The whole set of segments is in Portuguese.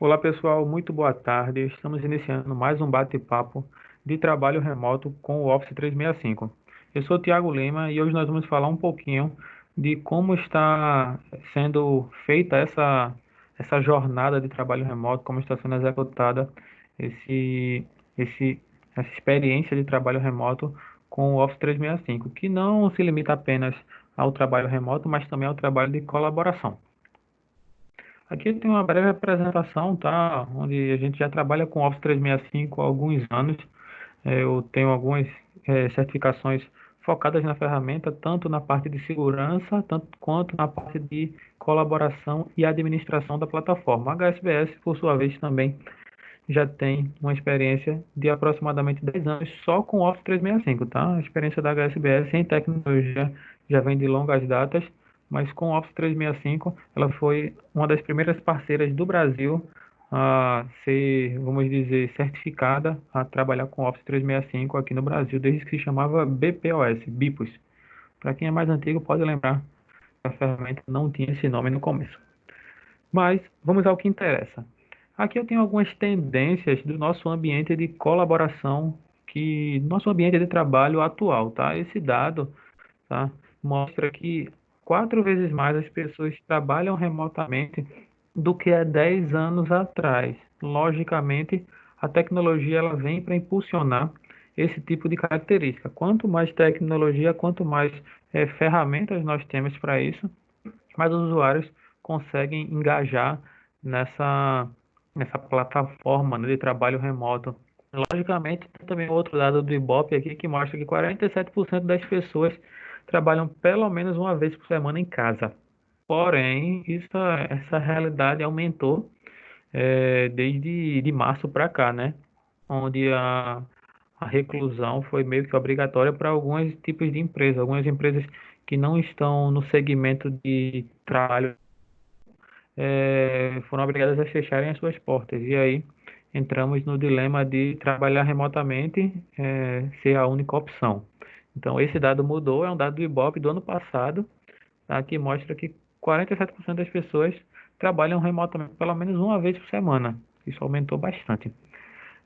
Olá pessoal, muito boa tarde. Estamos iniciando mais um bate-papo de trabalho remoto com o Office 365. Eu sou o Thiago Lima e hoje nós vamos falar um pouquinho de como está sendo feita essa jornada de trabalho remoto, como está sendo executada esse, essa experiência de trabalho remoto com o Office 365, que não se limita apenas ao trabalho remoto, mas também ao trabalho de colaboração. Aqui tem uma breve apresentação, tá? Onde a gente já trabalha com Office 365 há alguns anos. Eu tenho algumas certificações focadas na ferramenta, tanto na parte de segurança, tanto quanto na parte de colaboração e administração da plataforma. A HSBS, por sua vez, também já tem uma experiência de aproximadamente 10 anos só com Office 365, tá? A experiência da HSBS em tecnologia já vem de longas datas, mas com Office 365 ela foi uma das primeiras parceiras do Brasil a ser, vamos dizer, certificada a trabalhar com Office 365 aqui no Brasil, desde que se chamava BPOS, BIPOS. Para quem é mais antigo pode lembrar que a ferramenta não tinha esse nome no começo. Mas vamos ao que interessa. Aqui eu tenho algumas tendências do nosso ambiente de colaboração, que nosso ambiente de trabalho atual, tá? Esse dado, tá, mostra que 4 vezes mais as pessoas trabalham remotamente do que há 10 anos atrás. Logicamente, a tecnologia ela vem para impulsionar esse tipo de característica. Quanto mais tecnologia, quanto mais ferramentas nós temos para isso, mais os usuários conseguem engajar nessa, nessa plataforma, né, de trabalho remoto. Logicamente, tem também outro dado do Ibope aqui que mostra que 47% das pessoas trabalham pelo menos uma vez por semana em casa. Porém, essa realidade aumentou desde de março para cá, né? Onde a reclusão foi meio que obrigatória para alguns tipos de empresas. Algumas empresas que não estão no segmento de trabalho foram obrigadas a fecharem as suas portas. E aí entramos no dilema de trabalhar remotamente ser a única opção. Então, esse dado mudou, é um dado do Ibope do ano passado, tá, que mostra que 47% das pessoas trabalham remotamente pelo menos uma vez por semana. Isso aumentou bastante.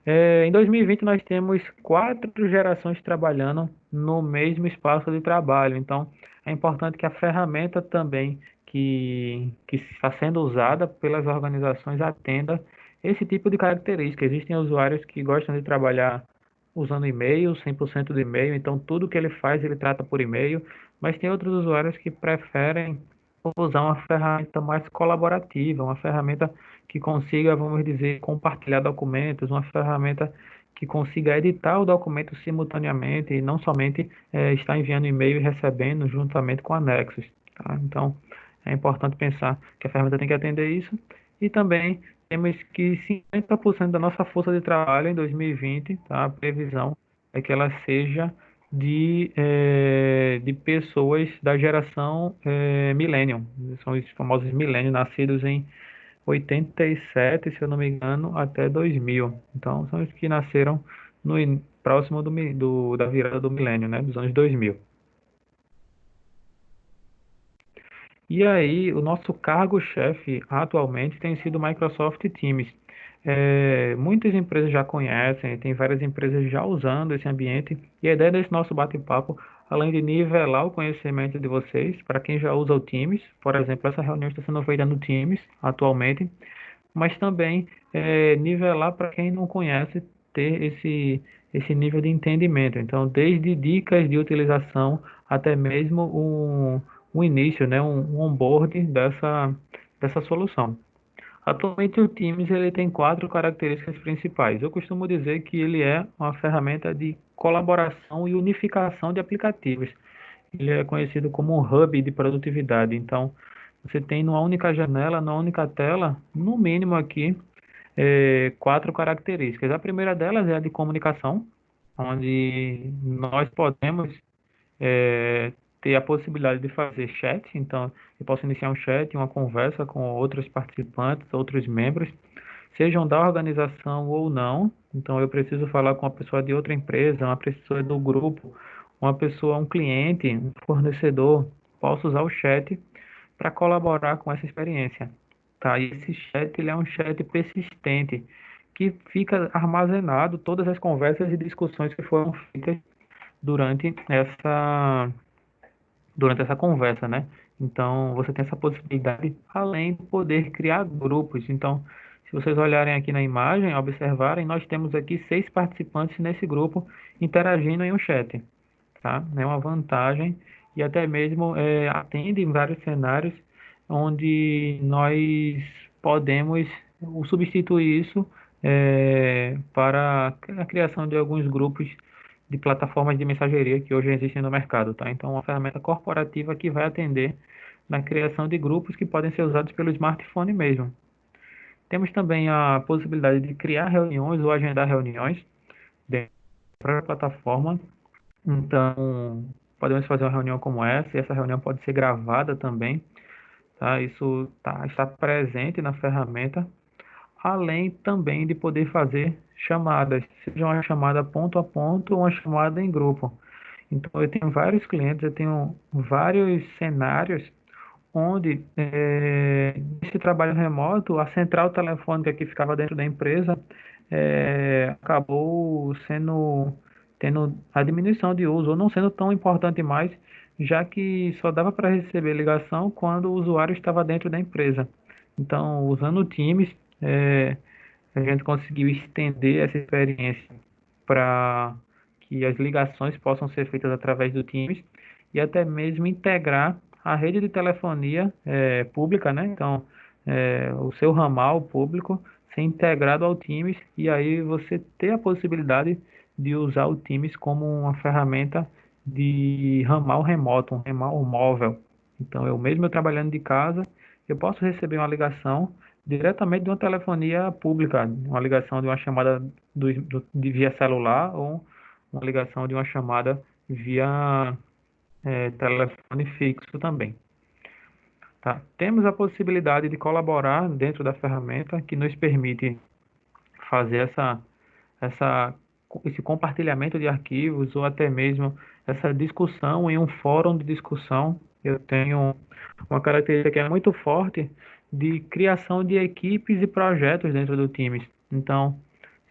Em 2020, nós temos 4 gerações trabalhando no mesmo espaço de trabalho. Então, é importante que a ferramenta também que está sendo usada pelas organizações atenda esse tipo de característica. Existem usuários que gostam de trabalhar usando e-mail, 100% do e-mail, então tudo que ele faz ele trata por e-mail, mas tem outros usuários que preferem usar uma ferramenta mais colaborativa, uma ferramenta que consiga, vamos dizer, compartilhar documentos, uma ferramenta que consiga editar o documento simultaneamente e não somente estar enviando e-mail e recebendo juntamente com anexos. Tá? Então, é importante pensar que a ferramenta tem que atender isso e também temos que 50% da nossa força de trabalho em 2020, tá? A previsão é que ela seja de pessoas da geração Millennium, são os famosos Millennium, nascidos em 87, se eu não me engano, até 2000. Então, são os que nasceram próximo da virada do milênio, né, dos anos 2000. E aí, o nosso cargo-chefe atualmente tem sido o Microsoft Teams. Muitas empresas já conhecem, tem várias empresas já usando esse ambiente. E a ideia desse nosso bate-papo, além de nivelar o conhecimento de vocês, para quem já usa o Teams, por exemplo, essa reunião está sendo feita no Teams atualmente, mas também nivelar para quem não conhece, ter esse nível de entendimento. Então, desde dicas de utilização até mesmo um início, né, um onboard dessa solução. Atualmente o Teams ele tem 4 características principais. Eu costumo dizer que ele é uma ferramenta de colaboração e unificação de aplicativos. Ele é conhecido como um hub de produtividade. Então, você tem numa única janela, numa única tela, no mínimo aqui, 4 características. A primeira delas é a de comunicação, onde nós podemos ter a possibilidade de fazer chat. Então, eu posso iniciar um chat, uma conversa com outros participantes, outros membros, sejam da organização ou não. Então, eu preciso falar com uma pessoa de outra empresa, uma pessoa do grupo, uma pessoa, um cliente, um fornecedor. Posso usar o chat para colaborar com essa experiência. tá? E esse chat, ele é um chat persistente, que fica armazenado todas as conversas e discussões que foram feitas durante durante essa conversa, né? Então, você tem essa possibilidade, além de poder criar grupos. Então, se vocês olharem aqui na imagem, observarem, nós temos aqui 6 participantes nesse grupo interagindo em um chat, tá? É uma vantagem e até mesmo atende em vários cenários onde nós podemos substituir isso para a criação de alguns grupos de plataformas de mensageria que hoje existem no mercado, tá? Então, uma ferramenta corporativa que vai atender na criação de grupos que podem ser usados pelo smartphone mesmo. Temos também a possibilidade de criar reuniões ou agendar reuniões dentro da própria plataforma. Então, podemos fazer uma reunião como essa, e essa reunião pode ser gravada também, tá? Isso está presente na ferramenta, além também de poder fazer chamadas, seja uma chamada ponto a ponto ou uma chamada em grupo. Então, eu tenho vários clientes, eu tenho vários cenários onde, nesse trabalho remoto, a central telefônica que ficava dentro da empresa acabou tendo a diminuição de uso, ou não sendo tão importante mais, já que só dava para receber ligação quando o usuário estava dentro da empresa. Então, usando o Teams, a gente conseguiu estender essa experiência para que as ligações possam ser feitas através do Teams e até mesmo integrar a rede de telefonia pública, né? Então, o seu ramal público ser integrado ao Teams e aí você ter a possibilidade de usar o Teams como uma ferramenta de ramal remoto, um ramal móvel. Então, eu mesmo trabalhando de casa, eu posso receber uma ligação diretamente de uma telefonia pública, uma ligação de uma chamada de via celular ou uma ligação de uma chamada via telefone fixo também. Tá? Temos a possibilidade de colaborar dentro da ferramenta que nos permite fazer essa, esse compartilhamento de arquivos ou até mesmo essa discussão em um fórum de discussão. Eu tenho uma característica que é muito forte de criação de equipes e projetos dentro do Teams. Então,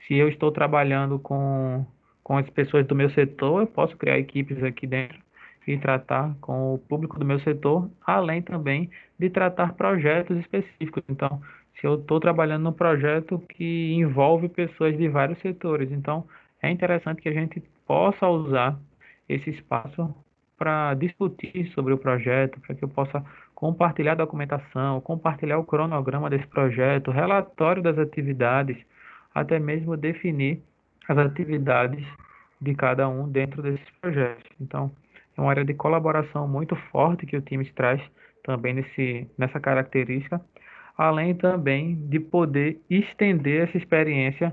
se eu estou trabalhando com as pessoas do meu setor, eu posso criar equipes aqui dentro e tratar com o público do meu setor, além também de tratar projetos específicos. Então, se eu estou trabalhando num projeto que envolve pessoas de vários setores, então é interessante que a gente possa usar esse espaço para discutir sobre o projeto, para que eu possa compartilhar a documentação, compartilhar o cronograma desse projeto, relatório das atividades, até mesmo definir as atividades de cada um dentro desses projetos. Então, é uma área de colaboração muito forte que o Teams traz também nessa característica, além também de poder estender essa experiência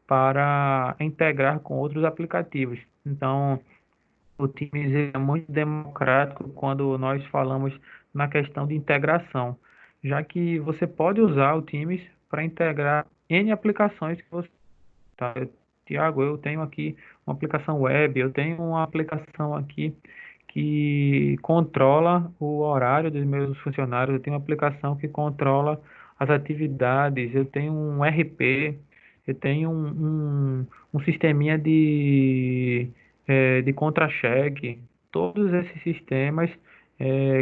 para integrar com outros aplicativos. Então, o Teams é muito democrático quando nós falamos na questão de integração, já que você pode usar o Teams para integrar N aplicações que você tá. Tiago, eu tenho aqui uma aplicação web, eu tenho uma aplicação aqui que controla o horário dos meus funcionários, eu tenho uma aplicação que controla as atividades, eu tenho um RP, eu tenho um sisteminha de contra-cheque. Todos esses sistemas,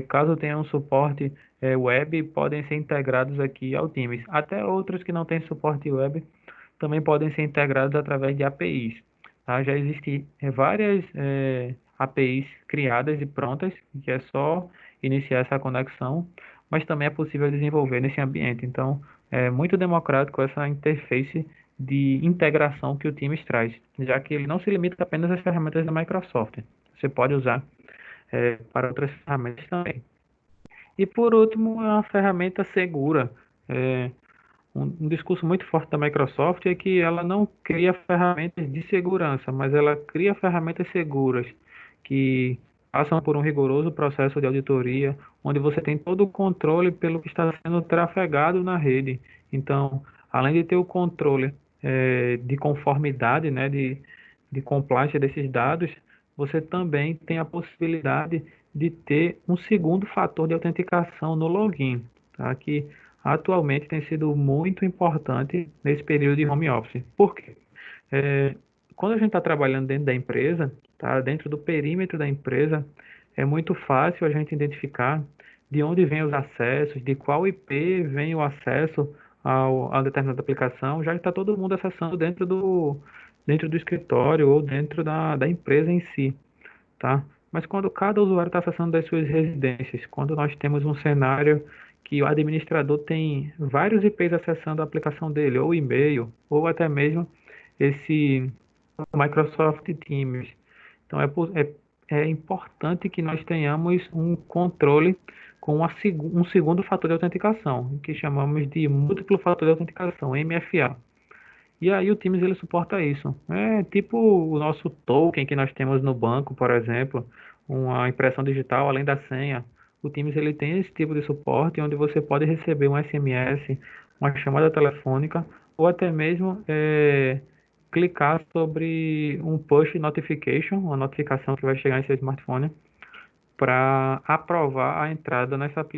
caso tenham um suporte web, podem ser integrados aqui ao Teams. Até outros que não têm suporte web também podem ser integrados através de APIs. Tá? Já existem várias APIs criadas e prontas, que é só iniciar essa conexão, mas também é possível desenvolver nesse ambiente. Então, é muito democrático essa interface de integração que o Teams traz, já que ele não se limita apenas às ferramentas da Microsoft. Você pode usar para outras ferramentas também. E por último, é uma ferramenta segura. É, um discurso muito forte da Microsoft é que ela não cria ferramentas de segurança, mas ela cria ferramentas seguras que passam por um rigoroso processo de auditoria, onde você tem todo o controle pelo que está sendo trafegado na rede. Então, além de ter o controle de conformidade, né, de compliance desses dados, você também tem a possibilidade de ter um segundo fator de autenticação no login, tá? Que atualmente tem sido muito importante nesse período de home office. Por quê? É, quando a gente está trabalhando dentro da empresa, tá, dentro do perímetro da empresa, é muito fácil a gente identificar de onde vêm os acessos, de qual IP vem o acesso a determinada aplicação. Já está todo mundo acessando dentro do escritório ou dentro da empresa em si, tá? Mas quando cada usuário está acessando das suas residências, quando nós temos um cenário que o administrador tem vários IPs acessando a aplicação dele, ou e-mail, ou até mesmo esse Microsoft Teams. Então é importante que nós tenhamos um controle com um segundo fator de autenticação, que chamamos de múltiplo fator de autenticação, MFA. E aí o Teams ele suporta isso. É tipo o nosso token que nós temos no banco, por exemplo, uma impressão digital além da senha. O Teams ele tem esse tipo de suporte onde você pode receber um SMS, uma chamada telefônica ou até mesmo clicar sobre um push notification, uma notificação que vai chegar em seu smartphone para aprovar a entrada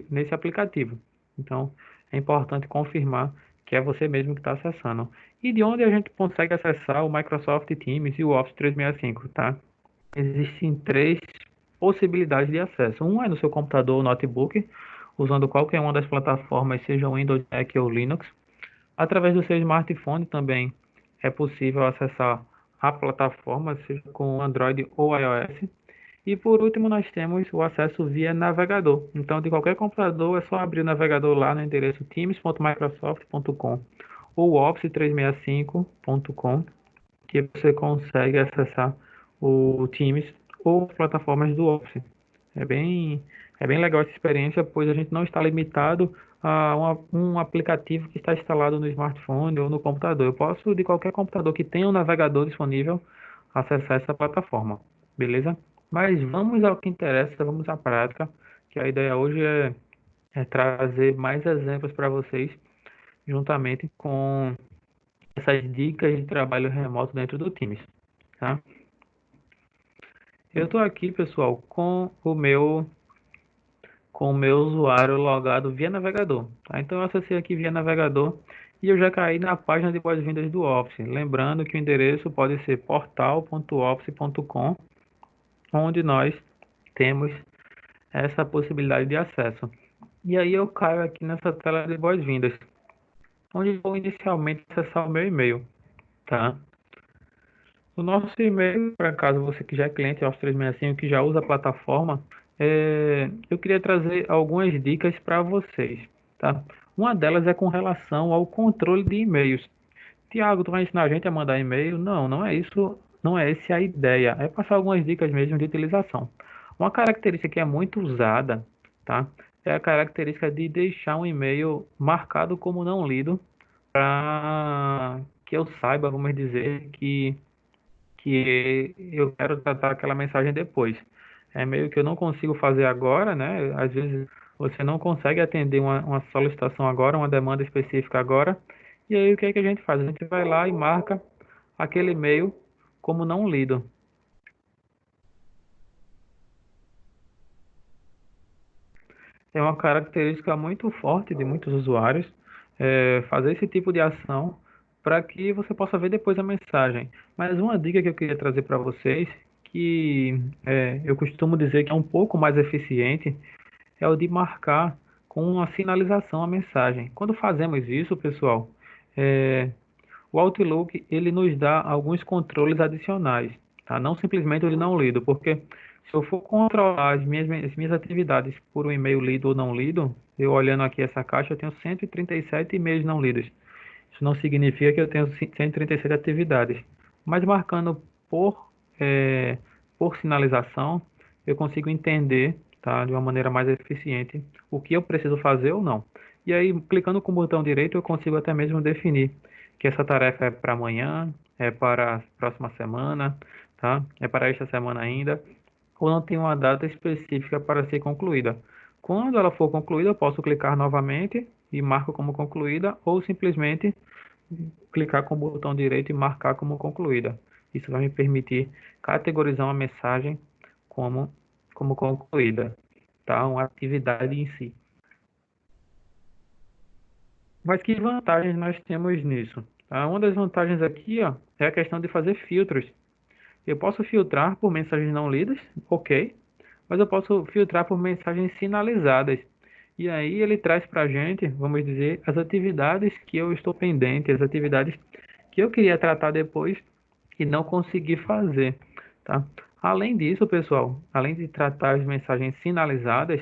nesse aplicativo. Então, é importante confirmar que é você mesmo que está acessando. E de onde a gente consegue acessar o Microsoft Teams e o Office 365, tá? Existem três possibilidades de acesso. Um é no seu computador ou notebook, usando qualquer uma das plataformas, seja Windows, Mac ou Linux. Através do seu smartphone também é possível acessar a plataforma, seja com Android ou iOS. E por último, nós temos o acesso via navegador. Então, de qualquer computador, é só abrir o navegador lá no endereço teams.microsoft.com ou office365.com, que você consegue acessar o Teams ou plataformas do Office. É bem, é bem legal essa experiência, pois a gente não está limitado a um aplicativo que está instalado no smartphone ou no computador. Eu posso, de qualquer computador que tenha um navegador disponível, acessar essa plataforma. Beleza? Mas vamos ao que interessa, vamos à prática, que a ideia hoje é trazer mais exemplos para vocês, juntamente com essas dicas de trabalho remoto dentro do Teams, tá? Eu estou aqui, pessoal, com o meu usuário logado via navegador, tá? Então eu acessei aqui via navegador e eu já caí na página de boas-vindas do Office. Lembrando que o endereço pode ser portal.office.com, onde nós temos essa possibilidade de acesso. E aí eu caio aqui nessa tela de boas-vindas, onde vou inicialmente acessar o meu e-mail, tá? O nosso e-mail, para caso você que já é cliente Office 365, que já usa a plataforma, eu queria trazer algumas dicas para vocês, tá? Uma delas é com relação ao controle de e-mails. Tiago, tu vai ensinar a gente a mandar e-mail? Não, não é isso, não é essa a ideia. É passar algumas dicas mesmo de utilização. Uma característica que é muito usada, tá? É a característica de deixar um e-mail marcado como não lido, para que eu saiba, vamos dizer, que eu quero tratar aquela mensagem depois. É meio que eu não consigo fazer agora, né? Às vezes você não consegue atender uma solicitação agora, uma demanda específica agora. E aí o que é que a gente faz? A gente vai lá e marca aquele e-mail como não lido. É uma característica muito forte de muitos usuários fazer esse tipo de ação para que você possa ver depois a mensagem. Mas uma dica que eu queria trazer para vocês, que eu costumo dizer que é um pouco mais eficiente, é o de marcar com uma sinalização a mensagem. Quando fazemos isso, pessoal, é, o Outlook ele nos dá alguns controles adicionais, tá? Não simplesmente o de não lido, porque se eu for controlar as minhas atividades por um e-mail lido ou não lido, eu olhando aqui essa caixa, eu tenho 137 e-mails não lidos. Isso não significa que eu tenho 137 atividades, mas marcando por, eh, por sinalização, eu consigo entender, tá, de uma maneira mais eficiente o que eu preciso fazer ou não. E aí, clicando com o botão direito, eu consigo até mesmo definir que essa tarefa é para amanhã, é para a próxima semana, tá? É para esta semana ainda, ou não tem uma data específica para ser concluída. Quando ela for concluída, eu posso clicar novamente e marco como concluída, ou simplesmente clicar com o botão direito e marcar como concluída. Isso vai me permitir categorizar uma mensagem como, como concluída, tá? Uma atividade em si. Mas que vantagens nós temos nisso? Uma das vantagens aqui, ó, é a questão de fazer filtros. Eu posso filtrar por mensagens não lidas, ok, mas eu posso filtrar por mensagens sinalizadas. E aí ele traz para a gente, vamos dizer, as atividades que eu estou pendente, as atividades que eu queria tratar depois e não consegui fazer, tá? Além disso, pessoal, além de tratar as mensagens sinalizadas,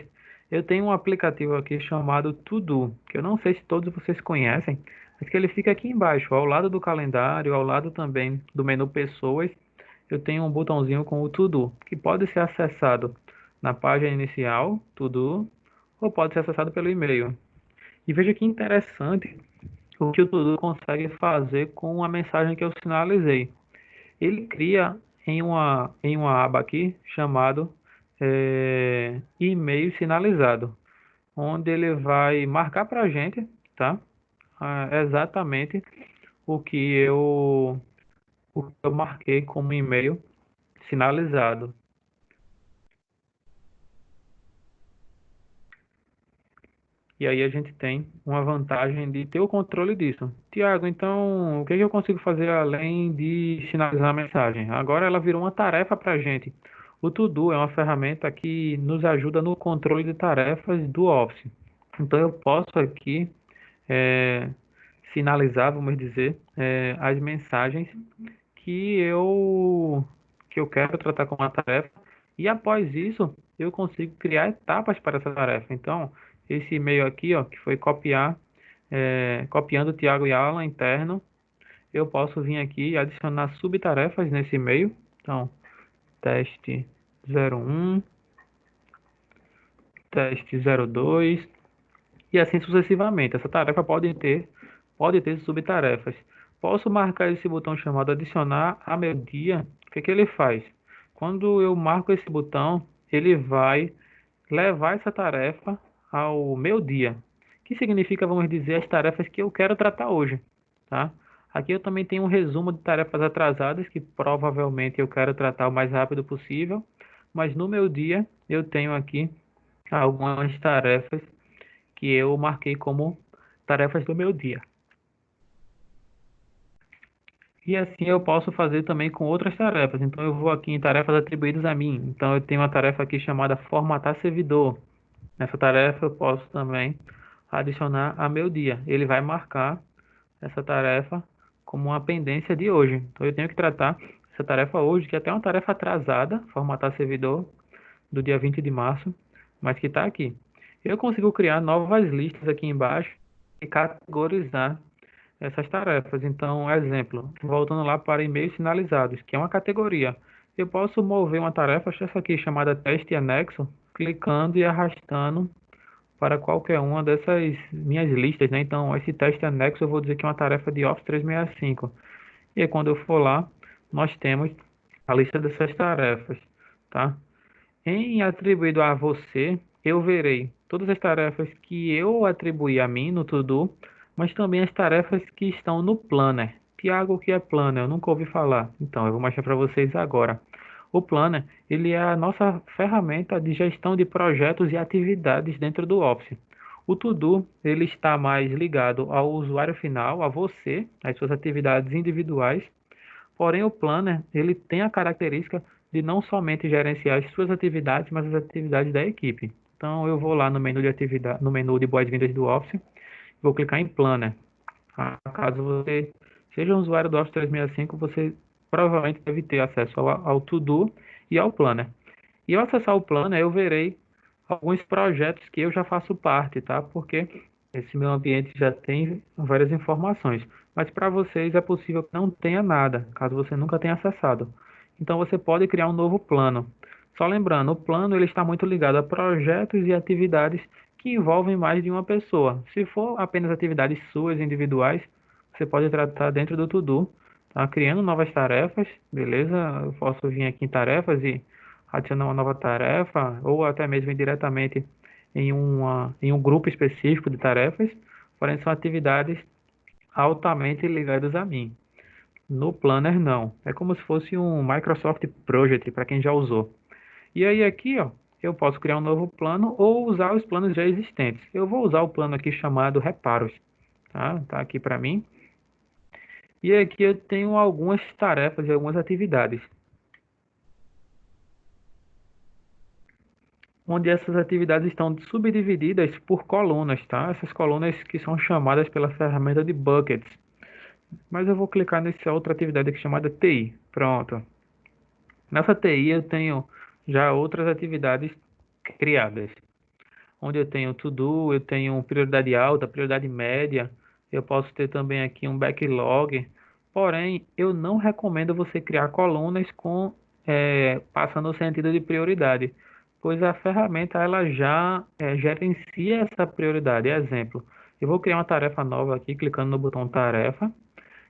eu tenho um aplicativo aqui chamado To-Do, que eu não sei se todos vocês conhecem, mas que ele fica aqui embaixo, ao lado do calendário, ao lado também do menu Pessoas, eu tenho um botãozinho com o To-Do, que pode ser acessado na página inicial, To-Do, ou pode ser acessado pelo e-mail. E veja que interessante o que o To-Do consegue fazer com a mensagem que eu sinalizei. Ele cria em uma aba aqui chamado e-mail sinalizado, onde ele vai marcar para a gente, tá? Exatamente o que eu, o que eu marquei como e-mail sinalizado. E aí a gente tem uma vantagem de ter o controle disso. Tiago, então o que que eu consigo fazer além de sinalizar a mensagem? Agora ela virou uma tarefa para a gente. O To-Do é uma ferramenta que nos ajuda no controle de tarefas do Office. Então eu posso aqui eh, sinalizar, vamos dizer, as mensagens que eu quero tratar como uma tarefa e após isso eu consigo criar etapas para essa tarefa. Então, esse e-mail aqui, ó, que foi copiando Tiago e Alan interno, eu posso vir aqui e adicionar subtarefas nesse e-mail. Então, teste 01, teste 02 e assim sucessivamente. Essa tarefa pode ter subtarefas. Posso marcar esse botão chamado adicionar a meu dia. O que que ele faz? Quando eu marco esse botão, ele vai levar essa tarefa ao meu dia, que significa, vamos dizer, as tarefas que eu quero tratar hoje, tá? Aqui eu também tenho um resumo de tarefas atrasadas que provavelmente eu quero tratar o mais rápido possível, mas no meu dia eu tenho aqui algumas tarefas que eu marquei como tarefas do meu dia. E assim eu posso fazer também com outras tarefas. Então eu vou aqui em tarefas atribuídas a mim. Então eu tenho uma tarefa aqui chamada formatar servidor. Nessa tarefa eu posso também adicionar a meu dia. Ele vai marcar essa tarefa como uma pendência de hoje. Então eu tenho que tratar essa tarefa hoje, que é até uma tarefa atrasada, formatar servidor do dia 20 de março, mas que está aqui. Eu consigo criar novas listas aqui embaixo e categorizar essas tarefas. Então, exemplo, voltando lá para e-mails sinalizados, que é uma categoria. Eu posso mover uma tarefa, essa aqui chamada teste anexo, clicando e arrastando para qualquer uma dessas minhas listas, né? Então, esse teste anexo eu vou dizer que é uma tarefa de Office 365. E aí, quando eu for lá, nós temos a lista dessas tarefas, tá? Em atribuído a você, eu verei todas as tarefas que eu atribuí a mim no To-Do, mas também as tarefas que estão no Planner. Tiago, o que é Planner? Eu nunca ouvi falar. Então, eu vou mostrar para vocês agora. O Planner, ele é a nossa ferramenta de gestão de projetos e atividades dentro do Office. O To-Do, ele está mais ligado ao usuário final, a você, às suas atividades individuais. Porém, o Planner, ele tem a característica de não somente gerenciar as suas atividades, mas as atividades da equipe. Então, eu vou lá no menu de atividade, no menu de boas-vindas do Office, vou clicar em Planner. Caso você seja um usuário do Office 365, você provavelmente deve ter acesso ao To-Do e ao Planner. E ao acessar o Planner, eu verei alguns projetos que eu já faço parte, tá? Porque esse meu ambiente já tem várias informações. Mas para vocês é possível que não tenha nada, caso você nunca tenha acessado. Então você pode criar um novo plano. Só lembrando, o plano ele está muito ligado a projetos e atividades que envolvem mais de uma pessoa. Se for apenas atividades suas individuais, você pode tratar dentro do To-Do, tá? Criando novas tarefas, beleza? Eu posso vir aqui em tarefas e adicionar uma nova tarefa, ou até mesmo diretamente em um grupo específico de tarefas, porém são atividades altamente ligadas a mim. No Planner, não. É como se fosse um Microsoft Project para quem já usou. E aí aqui, ó, eu posso criar um novo plano ou usar os planos já existentes. Eu vou usar o plano aqui chamado Reparos. tá? Tá aqui para mim. E aqui eu tenho algumas tarefas e algumas atividades, onde essas atividades estão subdivididas por colunas, tá? Essas colunas que são chamadas pela ferramenta de buckets. Mas eu vou clicar nessa outra atividade aqui chamada TI. Pronto. Nessa TI eu tenho já outras atividades criadas, onde eu tenho to-do, eu tenho prioridade alta, prioridade média, eu posso ter também aqui um backlog. Porém, eu não recomendo você criar colunas com passando o sentido de prioridade, pois a ferramenta ela já gerencia essa prioridade. Exemplo, eu vou criar uma tarefa nova aqui, clicando no botão tarefa,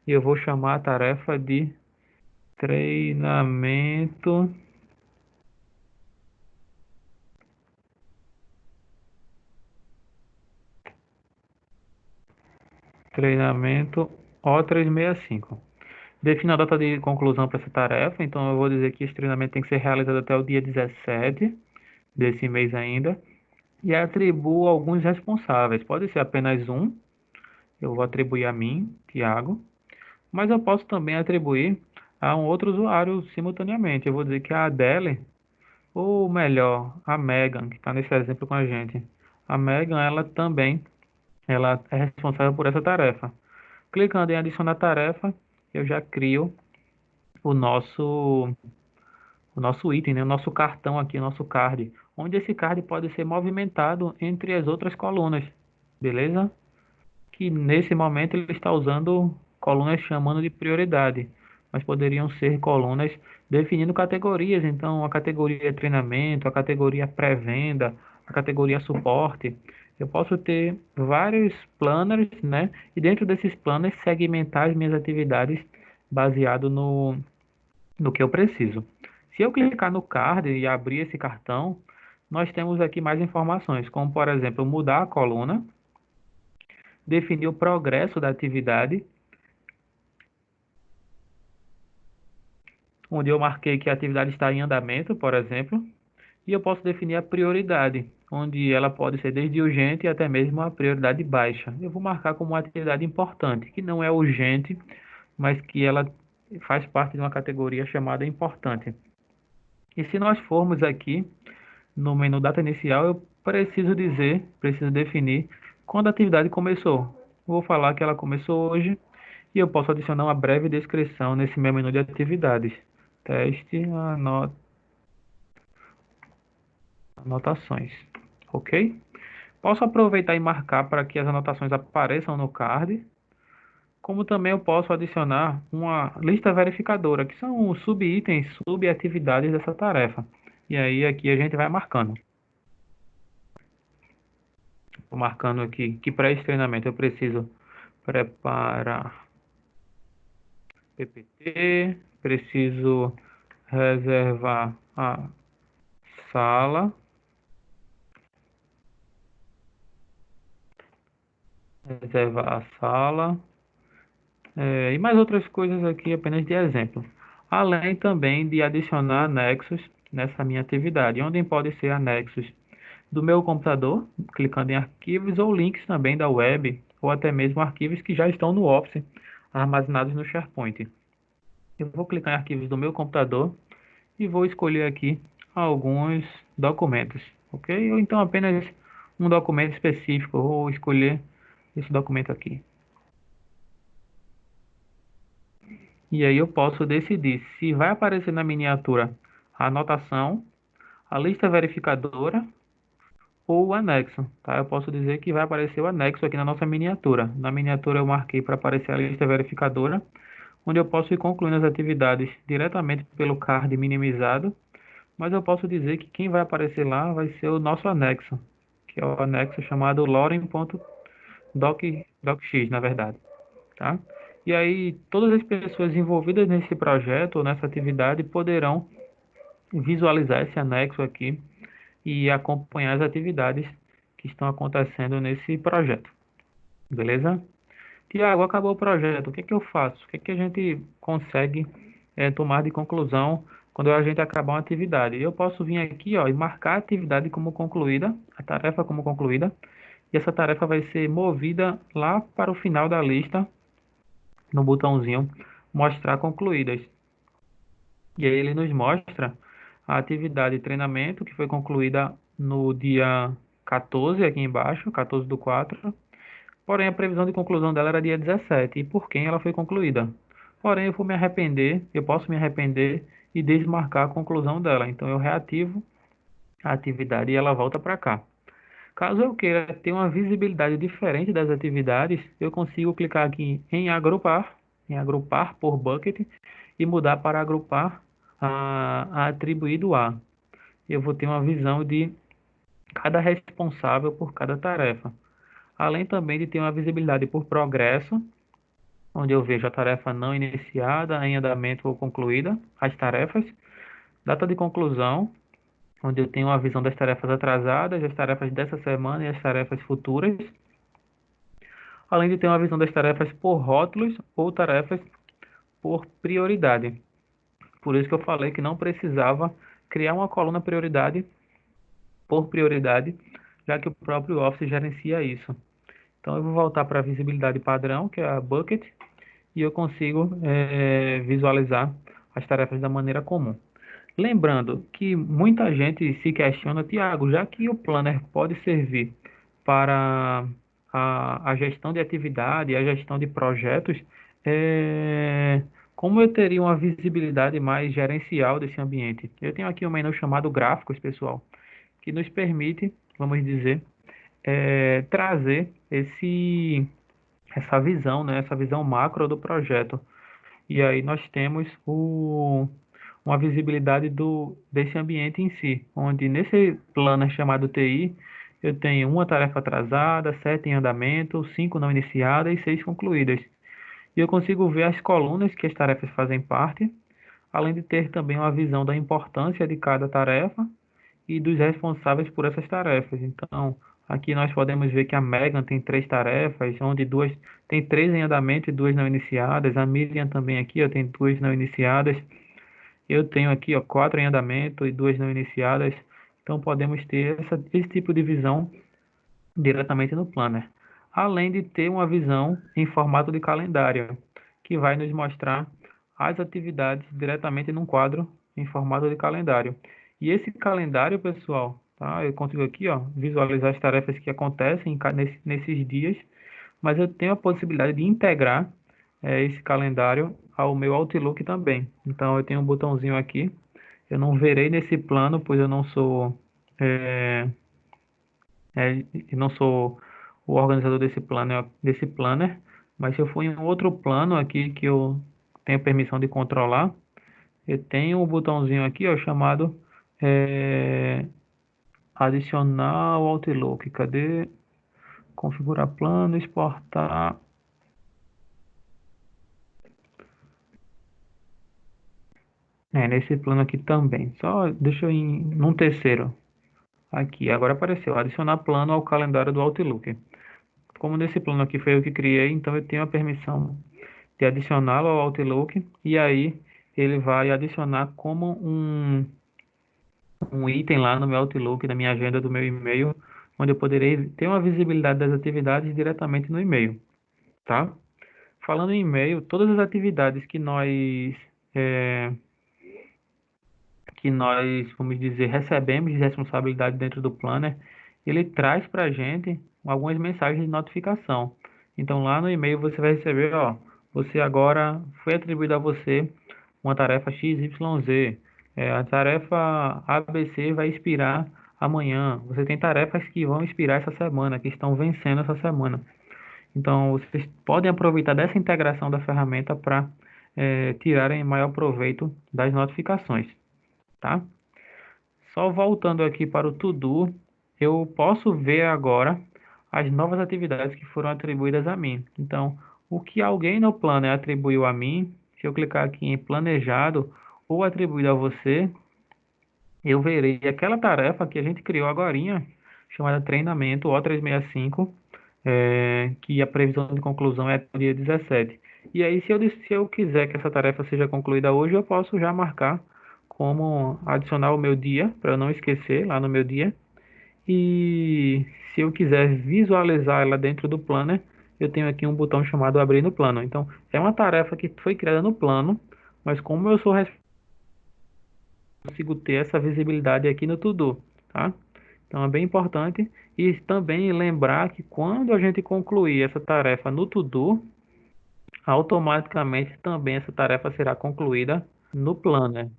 e eu vou chamar a tarefa de treinamento, treinamento O365. Defina a data de conclusão para essa tarefa, então eu vou dizer que esse treinamento tem que ser realizado até o dia 17 desse mês ainda, e atribuo alguns responsáveis. Pode ser apenas um, eu vou atribuir a mim, Tiago, mas eu posso também atribuir a um outro usuário simultaneamente. Eu vou dizer que a Adele, ou melhor, a Megan, que está nesse exemplo com a gente. A Megan, ela também ela é responsável por essa tarefa. Clicando em adicionar tarefa, eu já crio o nosso o nosso item, né? O nosso cartão aqui, o nosso card, onde esse card pode ser movimentado entre as outras colunas, beleza? Que nesse momento ele está usando colunas chamando de prioridade, mas poderiam ser colunas definindo categorias. Então, a categoria treinamento, a categoria pré-venda, a categoria suporte. Eu posso ter vários planners, né? E dentro desses planners segmentar as minhas atividades baseado no que eu preciso. Se eu clicar no card e abrir esse cartão, nós temos aqui mais informações, como por exemplo, mudar a coluna, definir o progresso da atividade, onde eu marquei que a atividade está em andamento, por exemplo, e eu posso definir a prioridade, onde ela pode ser desde urgente até mesmo a prioridade baixa. Eu vou marcar como uma atividade importante, que não é urgente, mas que ela faz parte de uma categoria chamada importante. E se nós formos aqui no menu data inicial, eu preciso definir quando a atividade começou. Vou falar que ela começou hoje e eu posso adicionar uma breve descrição nesse meu menu de atividades. Teste, anotações. Ok? Posso aproveitar e marcar para que as anotações apareçam no card, como também eu posso adicionar uma lista verificadora, que são os subitens, subatividades dessa tarefa. E aí aqui a gente vai marcando. Estou marcando aqui que para esse treinamento eu preciso preparar PPT, preciso reservar a sala, reservar a sala, e mais outras coisas aqui apenas de exemplo. Além também de adicionar anexos nessa minha atividade, onde podem ser anexos do meu computador, clicando em arquivos ou links também da web, ou até mesmo arquivos que já estão no Office, armazenados no SharePoint. Eu vou clicar em arquivos do meu computador e vou escolher aqui alguns documentos, ok? Ou então apenas um documento específico, eu vou escolher esse documento aqui. E aí eu posso decidir se vai aparecer na miniatura a anotação, a lista verificadora ou o anexo, tá? Eu posso dizer que vai aparecer o anexo aqui na nossa miniatura. Na miniatura eu marquei para aparecer a lista verificadora, onde eu posso ir concluindo as atividades diretamente pelo card minimizado, mas eu posso dizer que quem vai aparecer lá vai ser o nosso anexo, que é o anexo chamado lorem.docx, na verdade, tá? E aí todas as pessoas envolvidas nesse projeto ou nessa atividade poderão visualizar esse anexo aqui e acompanhar as atividades que estão acontecendo nesse projeto, beleza? Tiago, acabou o projeto, o que é que eu faço? O que é que a gente consegue tomar de conclusão quando a gente acabar uma atividade? Eu posso vir aqui, ó, e marcar a atividade como concluída, a tarefa como concluída, e essa tarefa vai ser movida lá para o final da lista, no botãozinho mostrar concluídas. E aí ele nos mostra a atividade de treinamento que foi concluída no dia 14, aqui embaixo, 14 do 4. Porém, a previsão de conclusão dela era dia 17 e por quem ela foi concluída. Porém, eu posso me arrepender e desmarcar a conclusão dela. Então, eu reativo a atividade e ela volta para cá. Caso eu queira ter uma visibilidade diferente das atividades, eu consigo clicar aqui em agrupar por bucket e mudar para agrupar a atribuído a. Eu vou ter uma visão de cada responsável por cada tarefa. Além também de ter uma visibilidade por progresso, onde eu vejo a tarefa não iniciada, em andamento ou concluída, as tarefas, data de conclusão, onde eu tenho uma visão das tarefas atrasadas, as tarefas dessa semana e as tarefas futuras, além de ter uma visão das tarefas por rótulos ou tarefas por prioridade. Por isso que eu falei que não precisava criar uma coluna prioridade por prioridade, já que o próprio Office gerencia isso. Então eu vou voltar para a visibilidade padrão, que é a bucket, e eu consigo visualizar as tarefas da maneira comum. Lembrando que muita gente se questiona, Tiago, já que o planner pode servir para a gestão de atividade, a gestão de projetos, como eu teria uma visibilidade mais gerencial desse ambiente? Eu tenho aqui um menu chamado Gráficos, pessoal, que nos permite, vamos dizer, trazer essa visão, né, essa visão macro do projeto. E aí nós temos uma visibilidade desse ambiente em si, onde nesse planner chamado TI, eu tenho uma tarefa atrasada, 7 em andamento, 5 não iniciadas e 6 concluídas. E eu consigo ver as colunas que as tarefas fazem parte, além de ter também uma visão da importância de cada tarefa e dos responsáveis por essas tarefas. Então, aqui nós podemos ver que a Megan tem 3 tarefas, onde duas tem 3 em andamento e 2 não iniciadas. A Miriam também aqui, ó, tem 2 não iniciadas. Eu tenho aqui, ó, 4 em andamento e 2 não iniciadas. Então, podemos ter esse tipo de visão diretamente no Planner. Além de ter uma visão em formato de calendário, que vai nos mostrar as atividades diretamente num quadro em formato de calendário. E esse calendário, pessoal, tá? Eu consigo aqui, ó, visualizar as tarefas que acontecem nesses dias, mas eu tenho a possibilidade de integrar esse calendário ao meu Outlook também. Então, eu tenho um botãozinho aqui. Eu não verei nesse plano, pois eu não sou é, eu não sou o organizador desse planner, mas se eu for em um outro plano aqui que eu tenho permissão de controlar, eu tenho um botãozinho aqui, ó, chamado é, adicionar ao Outlook. Cadê? Configurar plano, exportar. Nesse plano aqui também. Só deixa eu ir num terceiro. Aqui, agora apareceu. Adicionar plano ao calendário do Outlook. Como nesse plano aqui foi eu que criei, então eu tenho a permissão de adicioná-lo ao Outlook e aí ele vai adicionar como um item lá no meu Outlook, na minha agenda do meu e-mail, onde eu poderei ter uma visibilidade das atividades diretamente no e-mail, tá? Falando em e-mail, todas as atividades eh, vamos dizer, recebemos de responsabilidade dentro do Planner, ele traz para a gente algumas mensagens de notificação. Então, lá no e-mail você vai receber, ó, você agora foi atribuído a você uma tarefa XYZ. A tarefa ABC vai expirar amanhã. Você tem tarefas que vão expirar essa semana, que estão vencendo essa semana. Então, vocês podem aproveitar dessa integração da ferramenta para tirarem maior proveito das notificações, tá? Só voltando aqui para o To-Do, eu posso ver agora as novas atividades que foram atribuídas a mim. Então, o que alguém no Planner atribuiu a mim, se eu clicar aqui em Planejado ou atribuído a você, eu verei aquela tarefa que a gente criou agorinha, chamada Treinamento O365, que a previsão de conclusão é dia 17. E aí, se eu quiser que essa tarefa seja concluída hoje, eu posso já marcar como adicionar o meu dia, para eu não esquecer lá no meu dia. E se eu quiser visualizar ela dentro do Planner, eu tenho aqui um botão chamado Abrir no Plano. Então, é uma tarefa que foi criada no plano, mas como eu sou consigo ter essa visibilidade aqui no To-Do, tá? Então é bem importante e também lembrar que quando a gente concluir essa tarefa no To-Do, automaticamente também essa tarefa será concluída no Planner.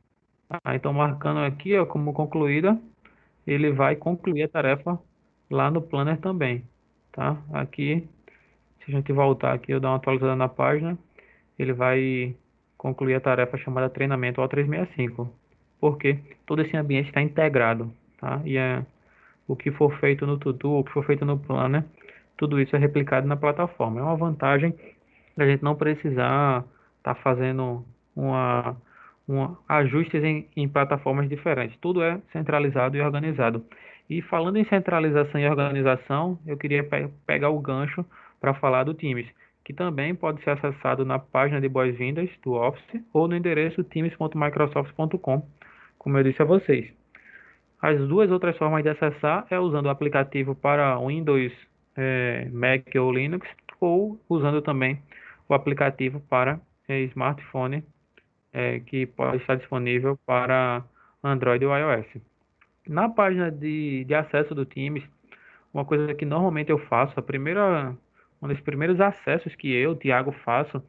Tá? Então marcando aqui, ó, como concluída, ele vai concluir a tarefa lá no Planner também, tá? Aqui, se a gente voltar aqui, eu dar uma atualizada na página, ele vai concluir a tarefa chamada treinamento O365, porque todo esse ambiente está integrado, tá? E o que for feito no To-Do, o que for feito no Planner, tudo isso é replicado na plataforma. É uma vantagem a gente não precisar estar fazendo uma, ajustes em plataformas diferentes. Tudo é centralizado e organizado. E falando em centralização e organização, eu queria pegar o gancho para falar do Teams, que também pode ser acessado na página de boas-vindas do Office ou no endereço teams.microsoft.com, como eu disse a vocês. As duas outras formas de acessar é usando o aplicativo para Windows, Mac ou Linux, ou usando também o aplicativo para smartphone, que pode estar disponível para Android ou iOS. Na página de acesso do Teams, uma coisa que normalmente eu faço, um dos primeiros acessos que eu, Thiago, faço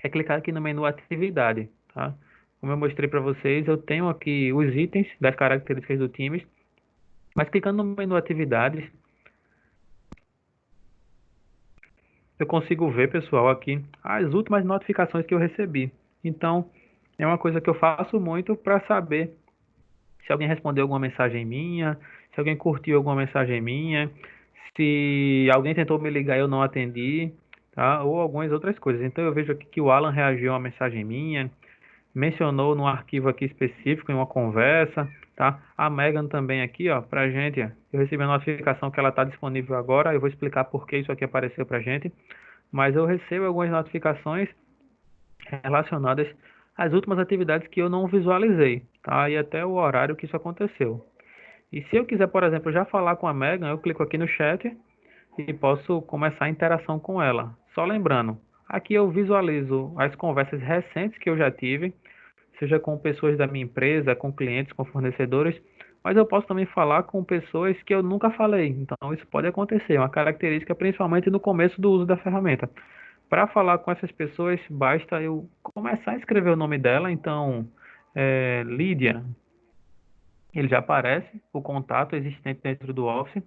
é clicar aqui no menu Atividade, tá? Como eu mostrei para vocês, eu tenho aqui os itens das características do Teams, mas clicando no menu Atividades, eu consigo ver, pessoal, aqui as últimas notificações que eu recebi. Então, é uma coisa que eu faço muito para saber se alguém respondeu alguma mensagem minha, se alguém curtiu alguma mensagem minha, se alguém tentou me ligar e eu não atendi, tá? Ou algumas outras coisas. Então, eu vejo aqui que o Alan reagiu a uma mensagem minha, mencionou num arquivo aqui específico em uma conversa, tá? A Megan também aqui, ó, pra gente, ó, eu recebi a notificação que ela está disponível agora, eu vou explicar por que isso aqui apareceu pra gente, mas eu recebo algumas notificações relacionadas às últimas atividades que eu não visualizei, tá? E até o horário que isso aconteceu. E se eu quiser, por exemplo, já falar com a Megan, eu clico aqui no chat e posso começar a interação com ela. Só lembrando, aqui eu visualizo as conversas recentes que eu já tive, seja com pessoas da minha empresa, com clientes, com fornecedores, mas eu posso também falar com pessoas que eu nunca falei. Então, isso pode acontecer, é uma característica principalmente no começo do uso da ferramenta. Para falar com essas pessoas, basta eu começar a escrever o nome dela. Então, Lídia, ele já aparece, o contato existente dentro do Office.